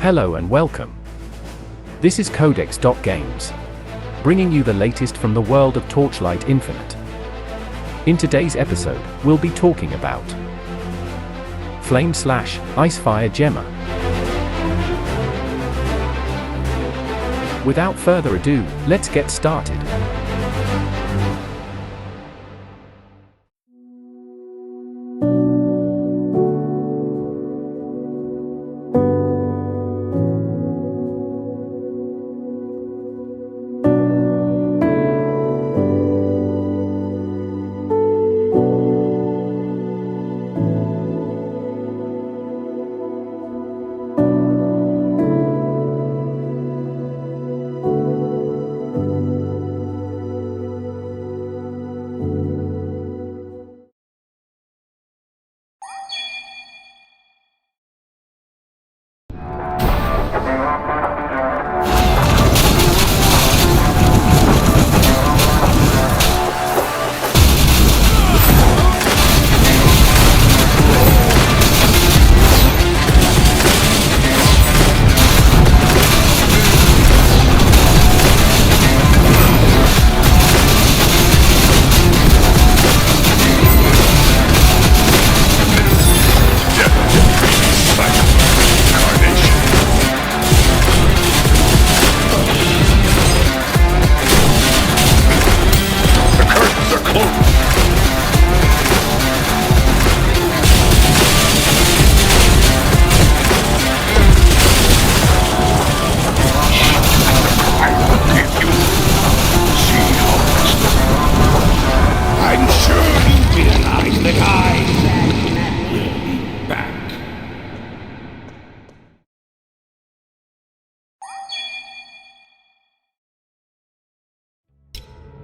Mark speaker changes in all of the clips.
Speaker 1: Hello and welcome. This is Codex Games, bringing you the latest from the world of Torchlight Infinite. In today's episode, we'll be talking about Flame Slash Ice-Fire Gemma. Without further ado, let's get started.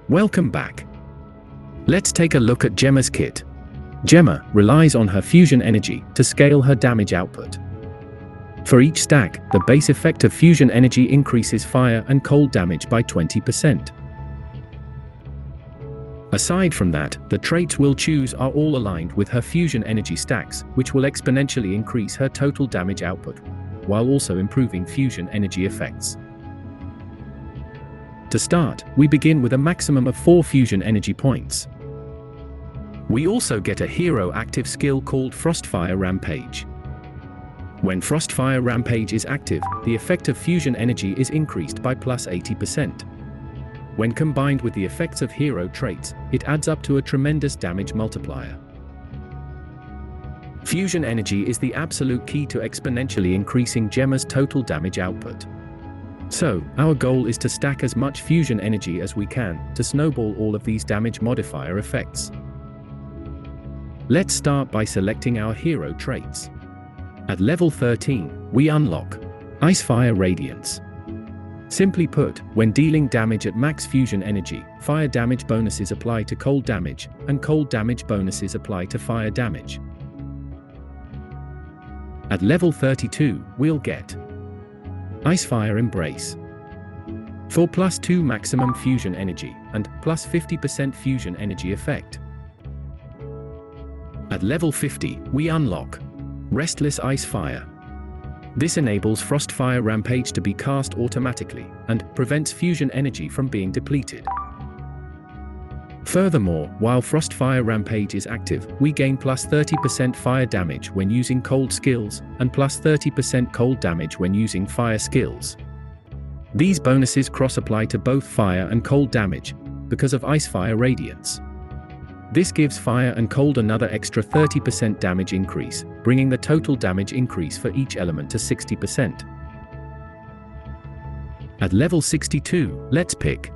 Speaker 1: Welcome back. Let's take a look at Gemma's kit. Gemma relies on her fusion energy to scale her damage output. For each stack, the base effect of fusion energy increases fire and cold damage by 20%. Aside from that, the traits we'll choose are all aligned with her fusion energy stacks, which will exponentially increase her total damage output, while also improving fusion energy effects. To start, we begin with a maximum of 4 fusion energy points. We also get a hero active skill called Frostfire Rampage. When Frostfire Rampage is active, the effect of fusion energy is increased by plus 80%. When combined with the effects of hero traits, it adds up to a tremendous damage multiplier. Fusion energy is the absolute key to exponentially increasing Gemma's total damage output. So, our goal is to stack as much fusion energy as we can to snowball all of these damage modifier effects. Let's start by selecting our hero traits. At level 13, we unlock Ice-Fire Radiance. Simply put, when dealing damage at max fusion energy, fire damage bonuses apply to cold damage, and cold damage bonuses apply to fire damage. At level 32, we'll get Ice-Fire Embrace. For plus 2 maximum fusion energy, and plus 50% fusion energy effect. At level 50, we unlock Restless Ice-Fire. This enables Frostfire Rampage to be cast automatically, and prevents fusion energy from being depleted. Furthermore, while Frostfire Rampage is active, we gain plus 30% fire damage when using cold skills, and plus 30% cold damage when using fire skills. These bonuses cross-apply to both fire and cold damage, because of Ice-Fire Radiance. This gives fire and cold another extra 30% damage increase, bringing the total damage increase for each element to 60%. At level 62, let's pick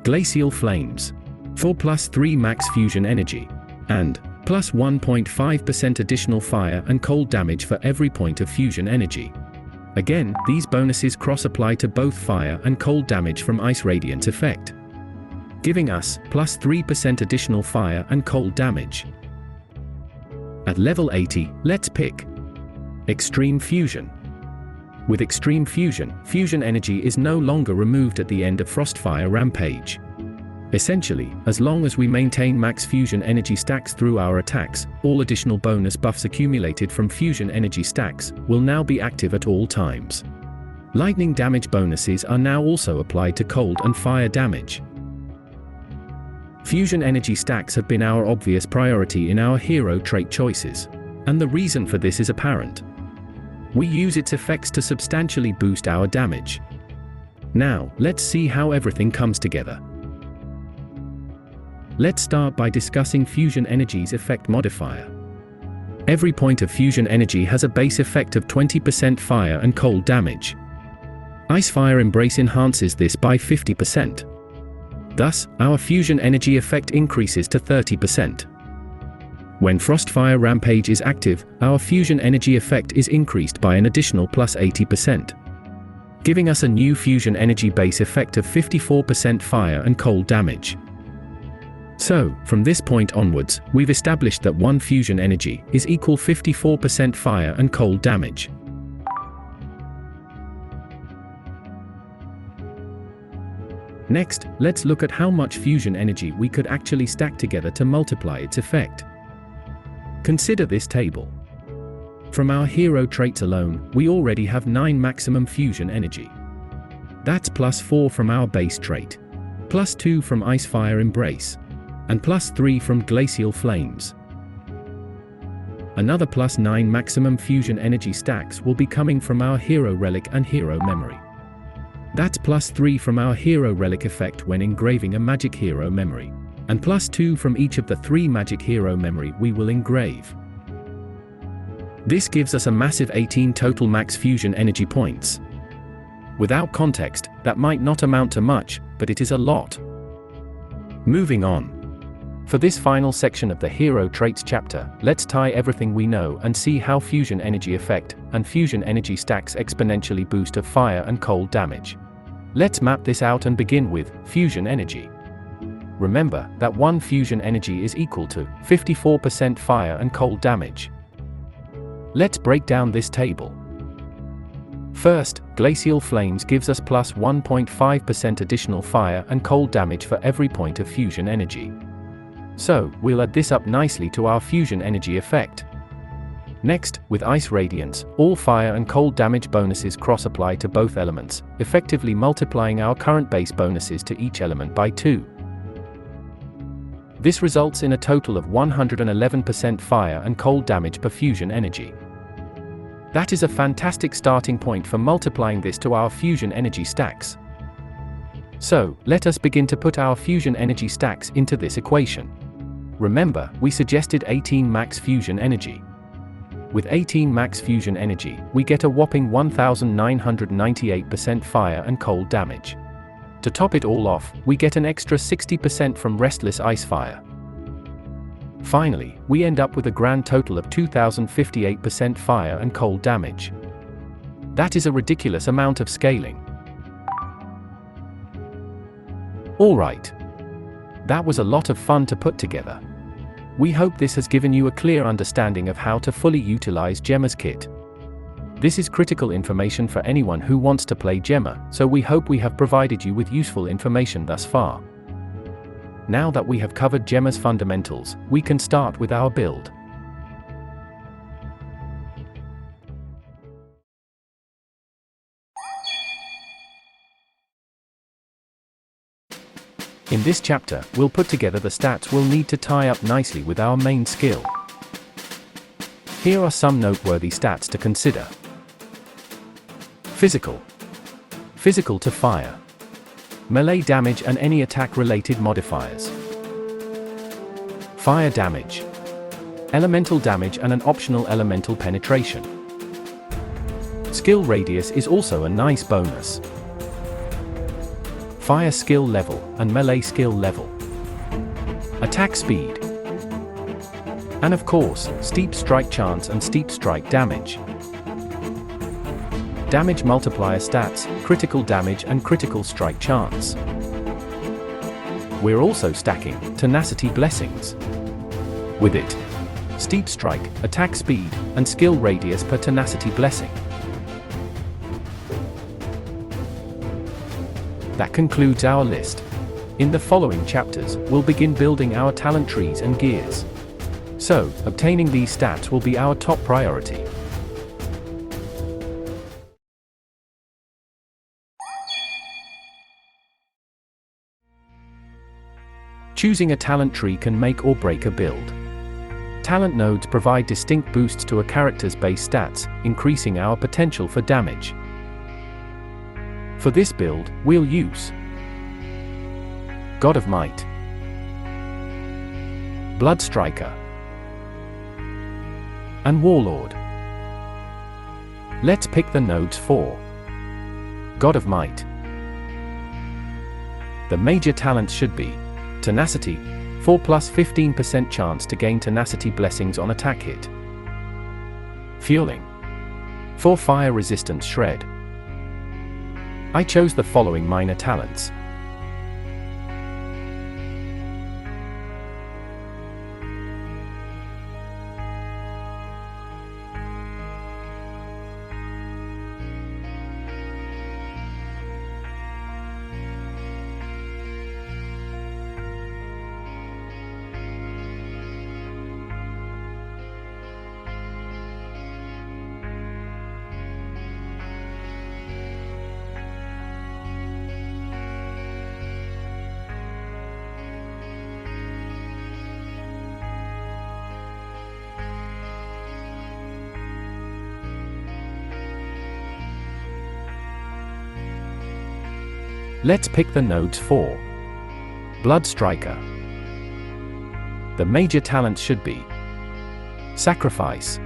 Speaker 1: Glacial Flames. For plus 3 max fusion energy, and plus 1.5% additional fire and cold damage for every point of fusion energy. Again, these bonuses cross-apply to both fire and cold damage from Ice Radiant effect, giving us plus 3% additional fire and cold damage. At level 80, let's pick Extreme Fusion. With Extreme Fusion, fusion energy is no longer removed at the end of Frostfire Rampage. Essentially, as long as we maintain max fusion energy stacks through our attacks, all additional bonus buffs accumulated from fusion energy stacks will now be active at all times. Lightning damage bonuses are now also applied to cold and fire damage. Fusion energy stacks have been our obvious priority in our hero trait choices, and the reason for this is apparent. We use its effects to substantially boost our damage. Now, let's see how everything comes together. Let's start by discussing fusion energy's effect modifier. Every point of fusion energy has a base effect of 20% fire and cold damage. Ice-Fire Embrace enhances this by 50%. Thus, our fusion energy effect increases to 30%. When Frostfire Rampage is active, our fusion energy effect is increased by an additional plus 80%, giving us a new fusion energy base effect of 54% fire and cold damage. So, from this point onwards, we've established that one fusion energy is equal 54% fire and cold damage. Next, let's look at how much fusion energy we could actually stack together to multiply its effect. Consider this table. From our hero traits alone, we already have 9 maximum fusion energy. That's plus 4 from our base trait, plus 2 from Ice-Fire Embrace, and plus 3 from Glacial Flames. Another plus 9 maximum fusion energy stacks will be coming from our Hero Relic and Hero Memory. That's plus 3 from our Hero Relic effect when engraving a Magic Hero Memory, and plus 2 from each of the 3 Magic Hero Memory we will engrave. This gives us a massive 18 total max fusion energy points. Without context, that might not amount to much, but it is a lot. Moving on. For this final section of the Hero Traits chapter, let's tie everything we know and see how fusion energy effect and fusion energy stacks exponentially boost of fire and cold damage. Let's map this out and begin with fusion energy. Remember that one fusion energy is equal to 54% fire and cold damage. Let's break down this table. First, Glacial Flames gives us plus 1.5% additional fire and cold damage for every point of fusion energy. So, we'll add this up nicely to our fusion energy effect. Next, with Ice Radiance, all fire and cold damage bonuses cross-apply to both elements, effectively multiplying our current base bonuses to each element by 2. This results in a total of 111% fire and cold damage per fusion energy. That is a fantastic starting point for multiplying this to our fusion energy stacks. So, let us begin to put our fusion energy stacks into this equation. Remember, we suggested 18 max fusion energy. With 18 max fusion energy, we get a whopping 1998% fire and cold damage. To top it all off, we get an extra 60% from Restless Ice-Fire. Finally, we end up with a grand total of 2058% fire and cold damage. That is a ridiculous amount of scaling. Alright. That was a lot of fun to put together. We hope this has given you a clear understanding of how to fully utilize Gemma's kit. This is critical information for anyone who wants to play Gemma, so we hope we have provided you with useful information thus far. Now that we have covered Gemma's fundamentals, we can start with our build. In this chapter, we'll put together the stats we'll need to tie up nicely with our main skill. Here are some noteworthy stats to consider. Physical. Physical to fire. Melee damage and any attack-related modifiers. Fire damage. Elemental damage and an optional elemental penetration. Skill radius is also a nice bonus. Fire skill level and melee skill level. Attack speed. And of course, steep strike chance and steep strike damage. Damage multiplier stats, critical damage and critical strike chance. We're also stacking Tenacity blessings. With it, steep strike, attack speed, and skill radius per Tenacity blessing. That concludes our list. In the following chapters, we'll begin building our talent trees and gears. So, obtaining these stats will be our top priority. Choosing a talent tree can make or break a build. Talent nodes provide distinct boosts to a character's base stats, increasing our potential for damage. For this build, we'll use God of Might, Blood Striker, and Warlord. Let's pick the nodes for God of Might. The major talents should be Tenacity, 4 plus 15% chance to gain Tenacity blessings on attack hit. Fueling, 4 fire resistance shred. I chose the following minor talents. Let's pick the nodes for Blood Striker. The major talents should be Sacrifice.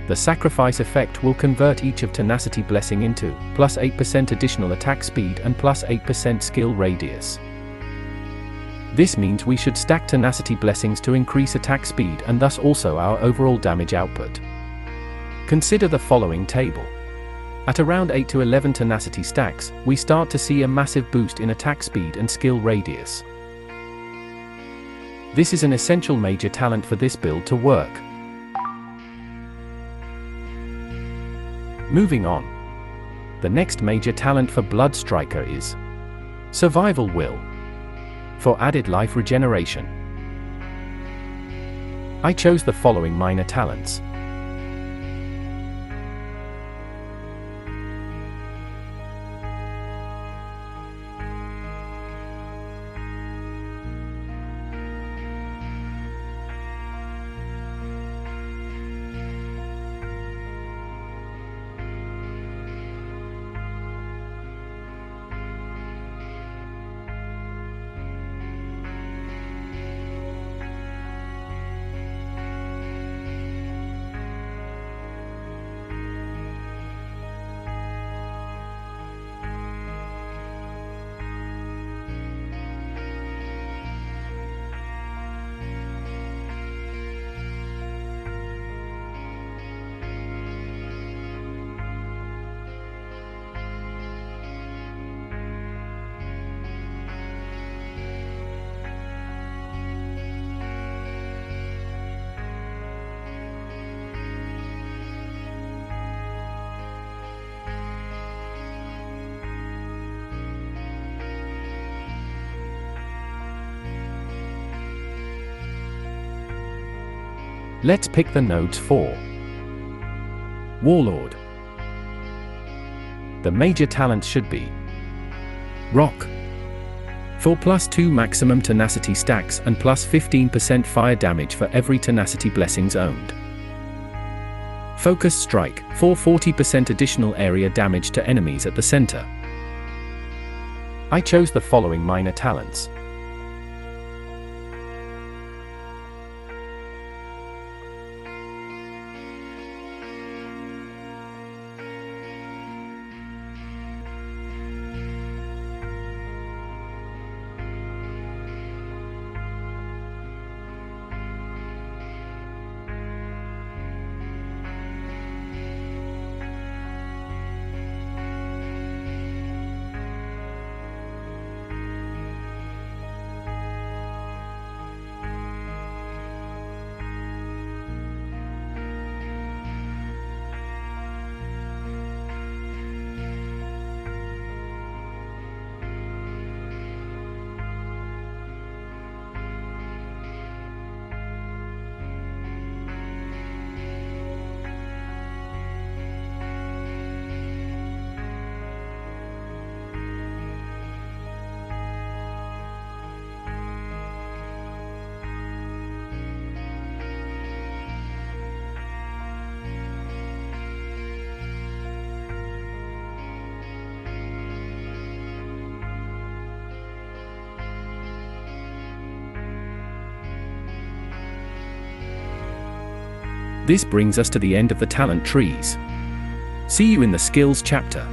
Speaker 1: The Sacrifice effect will convert each of Tenacity blessing into plus 8% additional attack speed and plus 8% skill radius. This means we should stack Tenacity blessings to increase attack speed and thus also our overall damage output. Consider the following table. At around 8 to 11 Tenacity stacks, we start to see a massive boost in attack speed and skill radius. This is an essential major talent for this build to work. Moving on. The next major talent for Blood Striker is Survival Will, for added life regeneration. I chose the following minor talents. Let's pick the nodes for Warlord. The major talents should be Rock, for plus 2 maximum Tenacity stacks and plus 15% fire damage for every Tenacity blessings owned. Focus Strike, for 40% additional area damage to enemies at the center. I chose the following minor talents. This brings us to the end of the talent trees. See you in the skills chapter.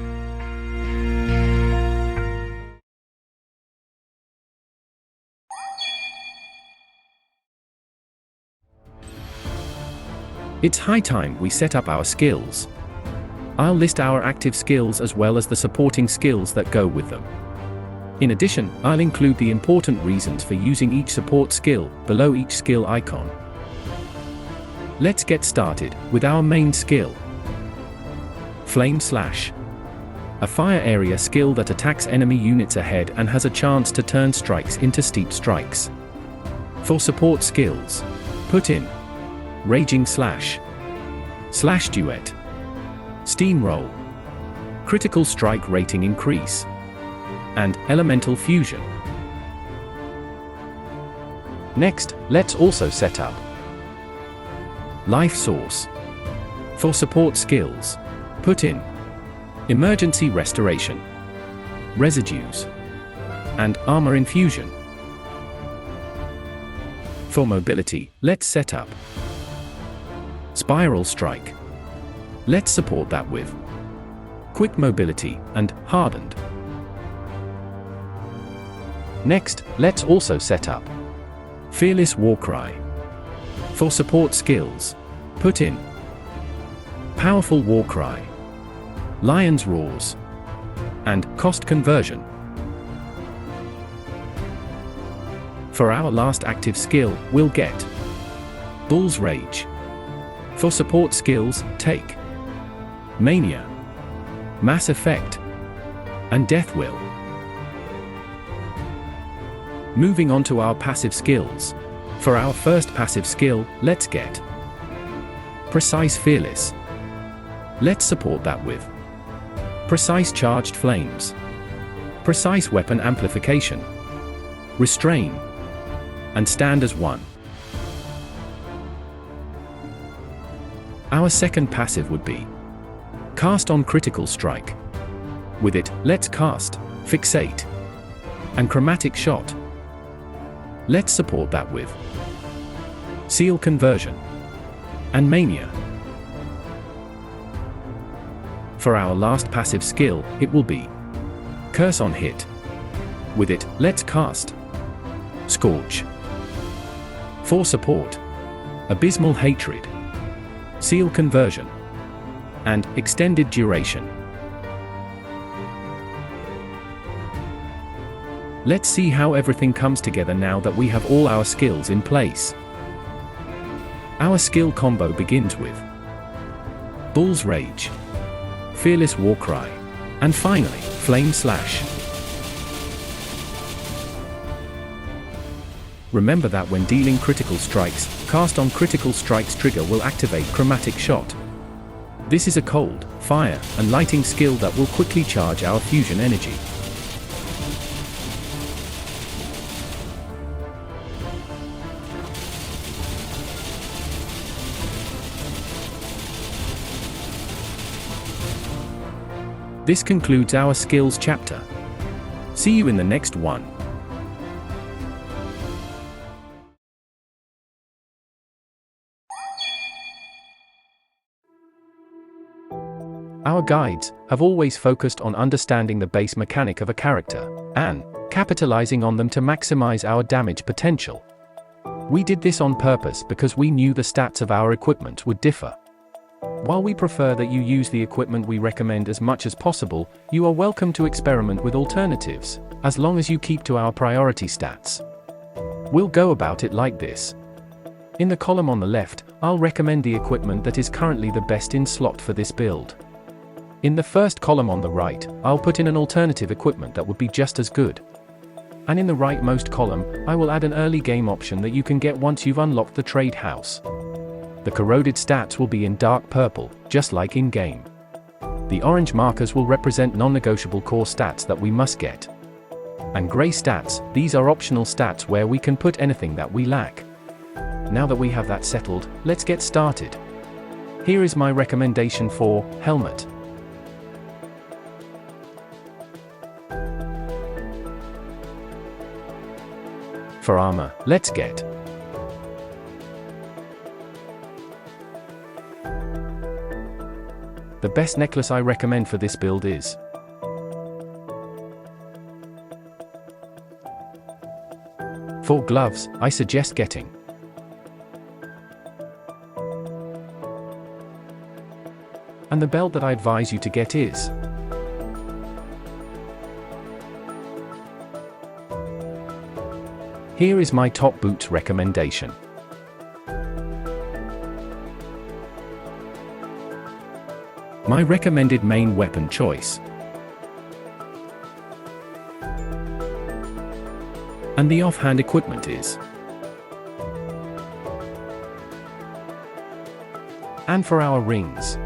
Speaker 1: It's high time we set up our skills. I'll list our active skills as well as the supporting skills that go with them. In addition, I'll include the important reasons for using each support skill below each skill icon. Let's get started with our main skill. Flame Slash. A fire area skill that attacks enemy units ahead and has a chance to turn strikes into steep strikes. For support skills, put in Raging Slash, Slash Duet, Steamroll, Critical Strike Rating Increase, and Elemental Fusion. Next, let's also set up Life Source. For support skills, put in Emergency Restoration, Residues, and Armor Infusion. For mobility, let's set up Spiral Strike. Let's support that with Quick Mobility and Hardened. Next, let's also set up Fearless Warcry. For support skills, put in Powerful Warcry, Lion's Roars, and Cost Conversion. For our last active skill, we'll get Bull's Rage. For support skills, take Mania, Mass Effect, and Death Will. Moving on to our passive skills. For our first passive skill, let's get Precise Fearless. Let's support that with Precise Charged Flames, Precise Weapon Amplification, Restrain, and Stand as One. Our second passive would be Cast on Critical Strike. With it, let's cast Fixate and Chromatic Shot. Let's support that with Seal Conversion and Mania. For our last passive skill, it will be Curse on Hit. With it, let's cast Scorch. For support, Abysmal Hatred, Seal Conversion, and Extended Duration. Let's see how everything comes together now that we have all our skills in place. Our skill combo begins with Bull's Rage, Fearless Warcry, and finally, Flame Slash. Remember that when dealing critical strikes, Cast on Critical Strikes trigger will activate Chromatic Shot. This is a cold, fire, and lighting skill that will quickly charge our fusion energy. This concludes our skills chapter. See you in the next one. Our guides have always focused on understanding the base mechanic of a character, and capitalizing on them to maximize our damage potential. We did this on purpose because we knew the stats of our equipment would differ. While we prefer that you use the equipment we recommend as much as possible, you are welcome to experiment with alternatives, as long as you keep to our priority stats. We'll go about it like this. In the column on the left, I'll recommend the equipment that is currently the best in slot for this build. In the first column on the right, I'll put in an alternative equipment that would be just as good. And in the rightmost column, I will add an early game option that you can get once you've unlocked the trade house. The corroded stats will be in dark purple, just like in-game. The orange markers will represent non-negotiable core stats that we must get. And grey stats, these are optional stats where we can put anything that we lack. Now that we have that settled, let's get started. Here is my recommendation for Helmet. For armor, let's get The best necklace I recommend for this build is for gloves, I suggest getting and the belt that I advise you to get is here is my top boots recommendation. My recommended main weapon choice. And the offhand equipment is. And for our rings.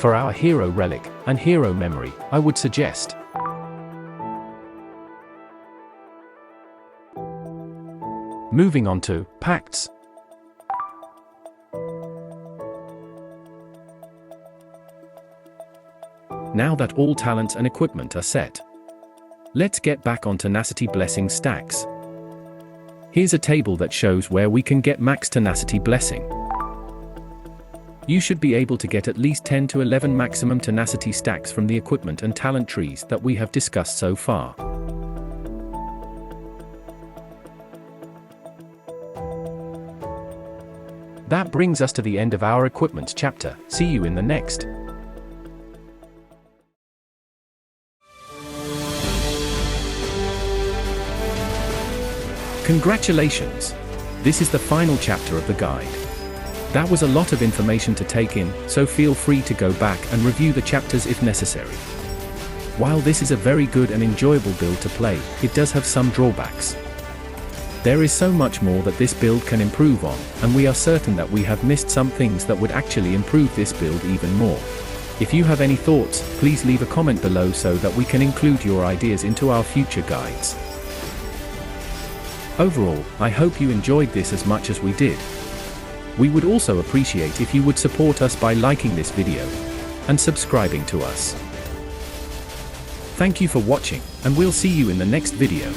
Speaker 1: For our hero relic and hero memory, I would suggest moving on to Pacts. Now that all talents and equipment are set, let's get back on Tenacity Blessing stacks. Here's a table that shows where we can get max Tenacity Blessing. You should be able to get at least 10 to 11 maximum Tenacity stacks from the equipment and talent trees that we have discussed so far. That brings us to the end of our equipment chapter. See you in the next. Congratulations! This is the final chapter of the guide. That was a lot of information to take in, so feel free to go back and review the chapters if necessary. While this is a very good and enjoyable build to play, it does have some drawbacks. There is so much more that this build can improve on, and we are certain that we have missed some things that would actually improve this build even more. If you have any thoughts, please leave a comment below so that we can include your ideas into our future guides. Overall, I hope you enjoyed this as much as we did. We would also appreciate if you would support us by liking this video and subscribing to us. Thank you for watching, and we'll see you in the next video.